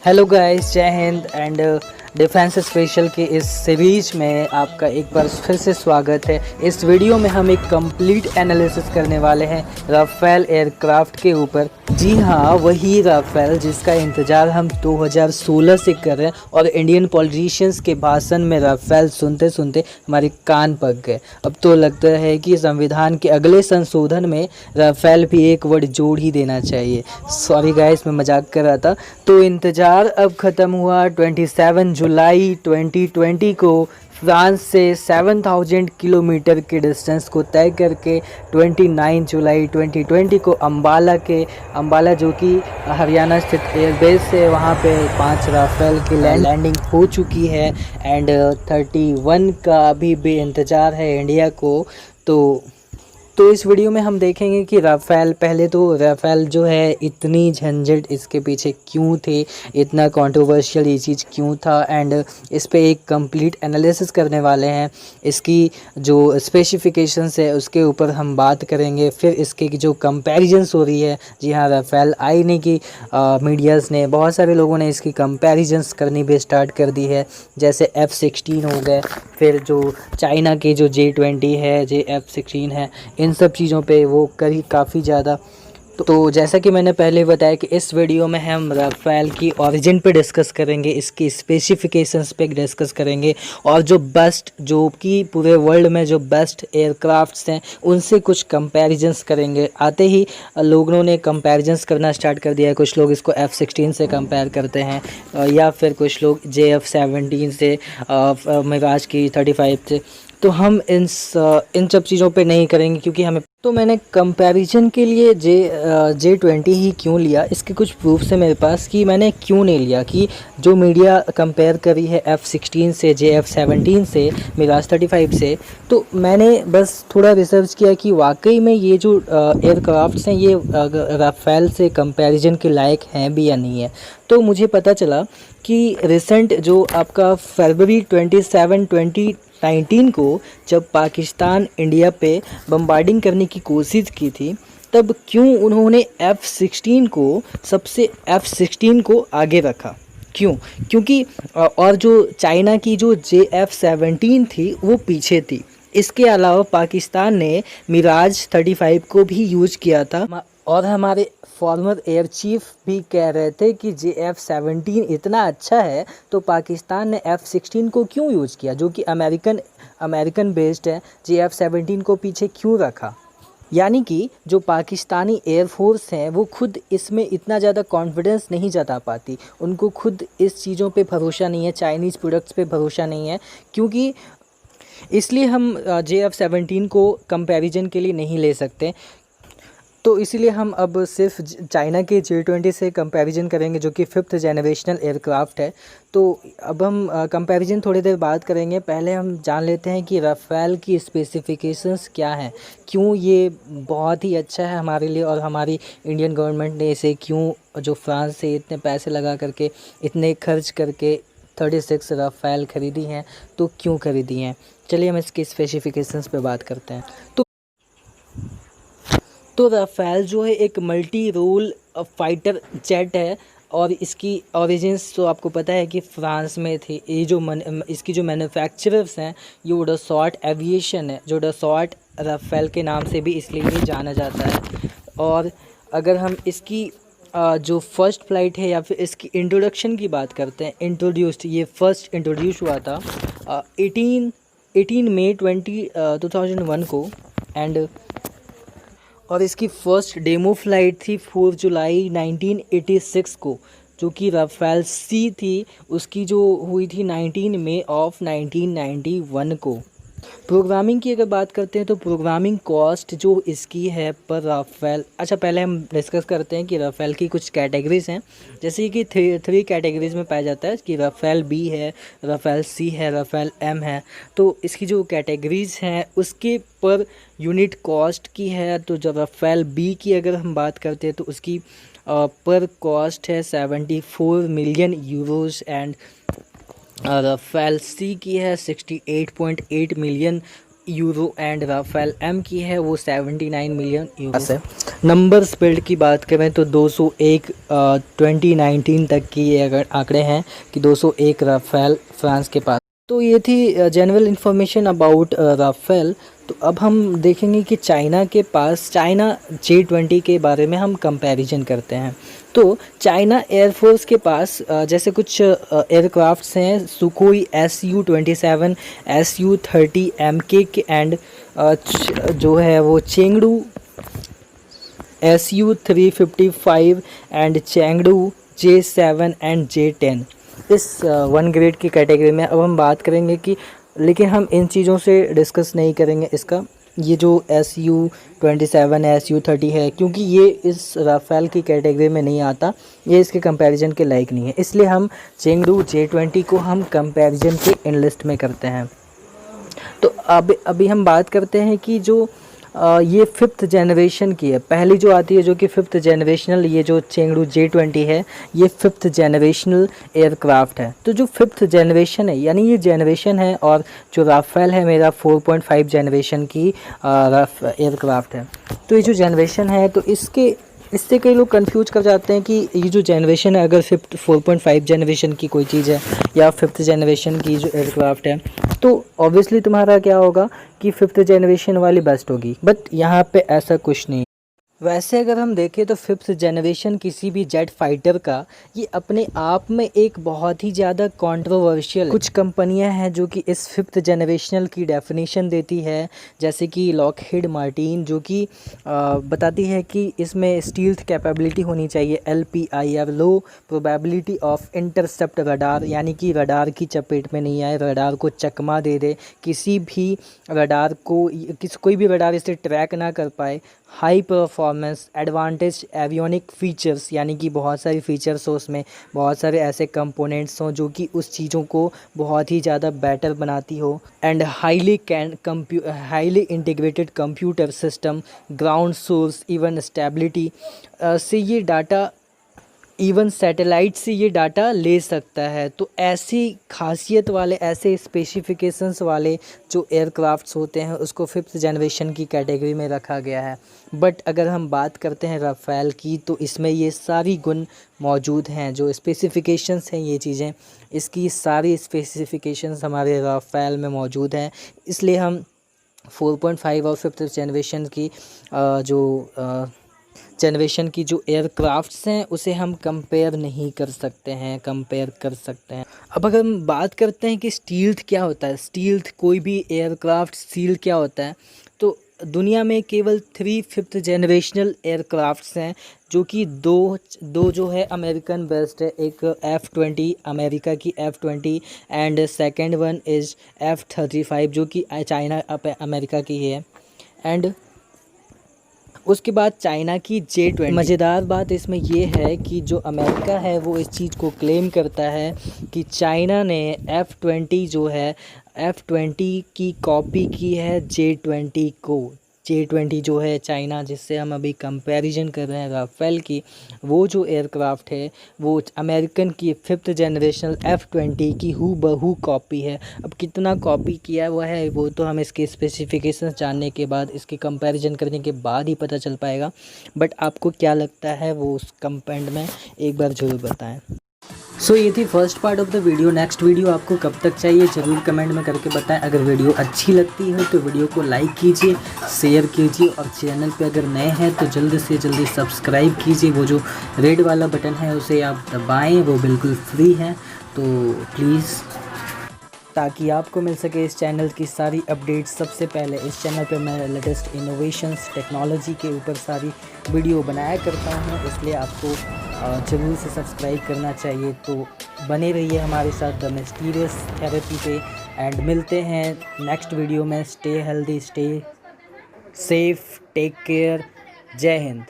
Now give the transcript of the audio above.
Hello guys, जय Hind and defence special के इस सीरीज में आपका एक बार फिर से स्वागत है। इस वीडियो में हम एक कंप्लीट एनालिसिस करने वाले हैं राफेल एयरक्राफ्ट के ऊपर। जी हाँ, वही राफेल जिसका इंतज़ार हम 2016 से कर रहे हैं और इंडियन पॉलिटिशियंस के भाषण में राफेल सुनते सुनते हमारे कान पक गए। अब तो लगता है कि संविधान के अगले संशोधन में राफेल भी एक वर्ड जोड़ ही देना चाहिए। सॉरी गाइस, मैं मजाक कर रहा था। तो इंतज़ार अब ख़त्म हुआ। 27 जुलाई 2020 को फ्रांस से 7000 किलोमीटर के डिस्टेंस को तय करके 29 जुलाई 2020 को अम्बाला जो कि हरियाणा स्थित एयरबेस है, वहाँ पे 5 राफेल की लैंडिंग हो चुकी है एंड 31 का अभी भी इंतज़ार है इंडिया को। तो इस वीडियो में हम देखेंगे कि राफेल, पहले तो राफेल जो है इतनी झंझट इसके पीछे क्यों थे, इतना कंट्रोवर्शियल ये चीज़ क्यों था, एंड इस पे एक कंप्लीट एनालिसिस करने वाले हैं। इसकी जो स्पेसिफिकेशंस है उसके ऊपर हम बात करेंगे। फिर इसके की जो कंपैरिजंस हो रही है, जी हाँ, राफेल आई नहीं कि मीडियाज़ ने, बहुत सारे लोगों ने इसकी कंपैरिजंस करनी भी स्टार्ट कर दी है, जैसे F-16 हो गए, फिर जो चाइना के जो J-20 है, F-16 है, इन सब चीज़ों पे वो करी काफ़ी ज़्यादा। तो जैसा कि मैंने पहले बताया कि इस वीडियो में हम राफेल की ओरिजिन पे डिस्कस करेंगे, इसकी स्पेसिफिकेशंस पे डिस्कस करेंगे और जो कि पूरे वर्ल्ड में जो बेस्ट एयरक्राफ्ट्स हैं उनसे कुछ कंपैरिजंस करेंगे। आते ही लोगों ने कंपैरिजंस करना स्टार्ट कर दिया है। कुछ लोग इसको F-16 से कंपेयर करते हैं या फिर कुछ लोग JF-17 से, मिराज की 35 से। तो हम इन सब चीज़ों पे नहीं करेंगे क्योंकि हमें, तो मैंने कंपैरिजन के लिए J-20 ही क्यों लिया, इसके कुछ प्रूफ्स है मेरे पास कि मैंने क्यों नहीं लिया। कि जो मीडिया कंपेयर करी है F-16 से, JF-17 से, मिराज 35 से, तो मैंने बस थोड़ा रिसर्च किया कि वाकई में ये जो एयरक्राफ्ट्स हैं ये राफेल से कंपैरिजन के लायक हैं भी या नहीं है। तो मुझे पता चला कि रिसेंट जो आपका फरवरी 27 2019 को जब पाकिस्तान इंडिया पे बम्बार्डिंग करने की कोशिश की थी, तब क्यों उन्होंने F-16 को आगे रखा। क्यों? क्योंकि और जो चाइना की जो JF-17 थी वो पीछे थी। इसके अलावा पाकिस्तान ने मिराज 35 को भी यूज किया था और हमारे फॉर्मर एयर चीफ भी कह रहे थे कि JF-17 इतना अच्छा है तो पाकिस्तान ने F-16 को क्यों यूज़ किया, जो कि अमेरिकन बेस्ड है। JF-17 को पीछे क्यों रखा? यानी कि जो पाकिस्तानी एयरफोर्स हैं वो खुद इसमें इतना ज़्यादा कॉन्फिडेंस नहीं जता पाती, उनको खुद इस चीज़ों पे भरोसा नहीं है, चाइनीज़ प्रोडक्ट्स पे भरोसा नहीं है, क्योंकि इसलिए हम JF-17 को कंपैरिजन के लिए नहीं ले सकते। तो इसीलिए हम अब सिर्फ चाइना के J-20 से कंपैरिजन करेंगे, जो कि 5th जनरेशनल एयरक्राफ्ट है। तो अब हम कंपैरिजन थोड़ी देर बाद करेंगे। पहले हम जान लेते हैं कि राफेल की स्पेसिफिकेशंस क्या हैं, क्यों ये बहुत ही अच्छा है हमारे लिए और हमारी इंडियन गवर्नमेंट ने इसे क्यों, जो फ्रांस से इतने पैसे लगा करके, इतने खर्च करके 36 राफेल ख़रीदी हैं, तो क्यों ख़रीदी हैं। चलिए हम इसकी स्पेसिफिकेशंस पे बात करते हैं। तो राफेल जो है एक मल्टी रोल फाइटर जेट है और इसकी ओरिजिन्स तो आपको पता है कि फ्रांस में थी। ये जो इसकी जो मैन्युफैक्चरर्स हैं ये डसॉल्ट एविएशन है, जो डसॉल्ट राफेल के नाम से भी इसलिए भी जाना जाता है। और अगर हम इसकी जो फर्स्ट फ्लाइट है या फिर इसकी इंट्रोडक्शन की बात करते हैं, ये फर्स्ट इंट्रोड्यूस हुआ था 18 मई 2001 को, एंड और इसकी फर्स्ट डेमो फ्लाइट थी 4 जुलाई 1986 को, जो कि राफेल सी थी। उसकी जो हुई थी 19 मई ऑफ 1991 को। प्रोग्रामिंग की अगर बात करते हैं तो प्रोग्रामिंग कॉस्ट जो इसकी है पर राफेल, अच्छा पहले हम डिस्कस करते हैं कि राफेल की कुछ कैटेगरीज़ हैं। जैसे कि थ्री कैटेगरीज़ में पाया जाता है कि राफेल बी है, राफेल सी है, राफेल एम है। तो इसकी जो कैटेगरीज़ हैं उसके पर यूनिट कॉस्ट की है, तो जब राफेल बी की अगर हम बात करते हैं तो उसकी पर कॉस्ट है 74 million euros, and Rafale C की है 68.8 million euro and Rafale M की है वो 79 मिलियन यूरो है। नंबर्स बिल्ड की बात करें तो 201 2019 तक की ये अगर आंकड़े हैं कि 201 राफेल फ्रांस के पास। तो ये थी जनरल इंफॉर्मेशन अबाउट राफेल। तो अब हम देखेंगे कि चाइना के पास, चाइना J20 के बारे में हम कंपैरिजन करते हैं। तो चाइना एयरफोर्स के पास जैसे कुछ एयरक्राफ्ट्स हैं, सुखोई Su-27, Su-30 MK के एंड जो है वो Chengdu Su-355 and Chengdu J7 and J10 इस 1 ग्रेड की कैटेगरी में। अब हम बात करेंगे कि, लेकिन हम इन चीज़ों से डिस्कस नहीं करेंगे इसका, ये जो Su-27 है, Su-30 है, क्योंकि ये इस राफेल की कैटेगरी में नहीं आता, ये इसके कंपैरिजन के लायक नहीं है, इसलिए हम चेंगडू J20 को हम कंपैरिजन के इन लिस्ट में करते हैं। तो अभी हम बात करते हैं कि जो ये 5th जनरेशन की है, पहली जो आती है जो कि 5th जनरेशनल, ये जो चेंगडू J20 है ये 5th जनरेशनल एयरक्राफ्ट है। तो जो 5th जनरेशन है यानी ये जनरेशन है, और जो राफेल है मेरा 4.5 जनरेशन की एयरक्राफ्ट है। तो ये जो जनरेशन है तो इससे कई लोग कंफ्यूज कर जाते हैं कि ये जो जनरेशन है, अगर 4.5 जनरेशन की कोई चीज़ है या 5th जनरेशन की जो एयरक्राफ्ट है, तो ऑब्वियसली तुम्हारा क्या होगा कि 5th जनरेशन वाली बेस्ट होगी, बट यहाँ पे ऐसा कुछ नहीं। वैसे अगर हम देखें तो 5th जनरेशन किसी भी जेट फाइटर का ये अपने आप में एक बहुत ही ज़्यादा कंट्रोवर्शियल, कुछ कंपनियां हैं जो कि इस 5th जनरेशनल की डेफिनेशन देती है, जैसे कि लॉकहीड मार्टिन, जो कि बताती है कि इसमें स्टील्थ कैपेबिलिटी होनी चाहिए, LPIR, low probability of intercept radar, यानी कि रडार की चपेट में नहीं आए, रडार को चकमा दे दे, किसी भी रडार को कोई भी रडार इसे ट्रैक ना कर पाए, high performance, advantage avionic features, यानी कि बहुत सारी फीचर्स हो उसमें, बहुत सारे ऐसे कंपोनेंट्स हों जो कि उस चीज़ों को बहुत ही ज़्यादा बेटर बनाती हो, and highly integrated computer system, ground source, even stability से ये डाटा, इवन सैटेलाइट से ये डाटा ले सकता है। तो ऐसी खासियत वाले, ऐसे स्पेसिफिकेशंस वाले जो एयरक्राफ्ट्स होते हैं उसको 5th जनरेशन की कैटेगरी में रखा गया है। बट अगर हम बात करते हैं राफेल की तो इसमें ये सारी गुण मौजूद हैं, जो स्पेसिफिकेशंस हैं, ये चीज़ें, इसकी सारी स्पेसिफिकेशंस हमारे राफेल में मौजूद हैं, इसलिए हम 4.5 और 5th जनरेशन की जनरेशन की जो एयरक्राफ्ट्स हैं उसे हम कंपेयर नहीं कर सकते हैं, कंपेयर कर सकते हैं। अब अगर हम बात करते हैं कि स्टील्थ क्या होता है, स्टील्थ कोई भी एयरक्राफ्ट स्टील क्या होता है, तो दुनिया में केवल 3 5th जनरेशनल एयरक्राफ्ट्स हैं, जो कि दो जो है अमेरिकन बेस्ड है, एक F-20 अमेरिका की F-20 and second one is F-35 जो कि चाइना अमेरिका की है, एंड उसके बाद चाइना की J20। मज़ेदार बात इसमें ये है कि जो अमेरिका है वो इस चीज़ को क्लेम करता है कि चाइना ने F-20 जो है F-20 की कॉपी की है J20 को। J20 जो है चाइना, जिससे हम अभी कंपैरिजन कर रहे हैं राफेल की, वो जो एयरक्राफ्ट है वो अमेरिकन की 5th जनरेशनल F-20 की हूबहू कॉपी है। अब कितना कॉपी किया हुआ है वो तो हम इसके स्पेसिफिकेशंस जानने के बाद, इसके कंपैरिजन करने के बाद ही पता चल पाएगा। बट आपको क्या लगता है वो उस कंपेंड में एक बार ज़रूर बताएं। सो ये थी first part of the video. Next video आपको कब तक चाहिए ज़रूर कमेंट में करके बताएं। अगर वीडियो अच्छी लगती है तो वीडियो को लाइक कीजिए, शेयर कीजिए, और चैनल पे अगर नए हैं तो जल्द से जल्दी सब्सक्राइब कीजिए। वो जो रेड वाला बटन है उसे आप दबाएं, वो बिल्कुल फ्री है, तो प्लीज़, ताकि आपको मिल सके इस चैनल की सारी अपडेट्स सबसे पहले। इस चैनल पे मैं लेटेस्ट इनोवेशंस, टेक्नोलॉजी के ऊपर सारी वीडियो बनाया करता हूँ, इसलिए आपको ज़रूर से सब्सक्राइब करना चाहिए। तो बने रहिए हमारे साथ द मिस्टीरियस थेरेपी पे, एंड मिलते हैं नेक्स्ट वीडियो में। Stay healthy, stay safe, take care, जय हिंद।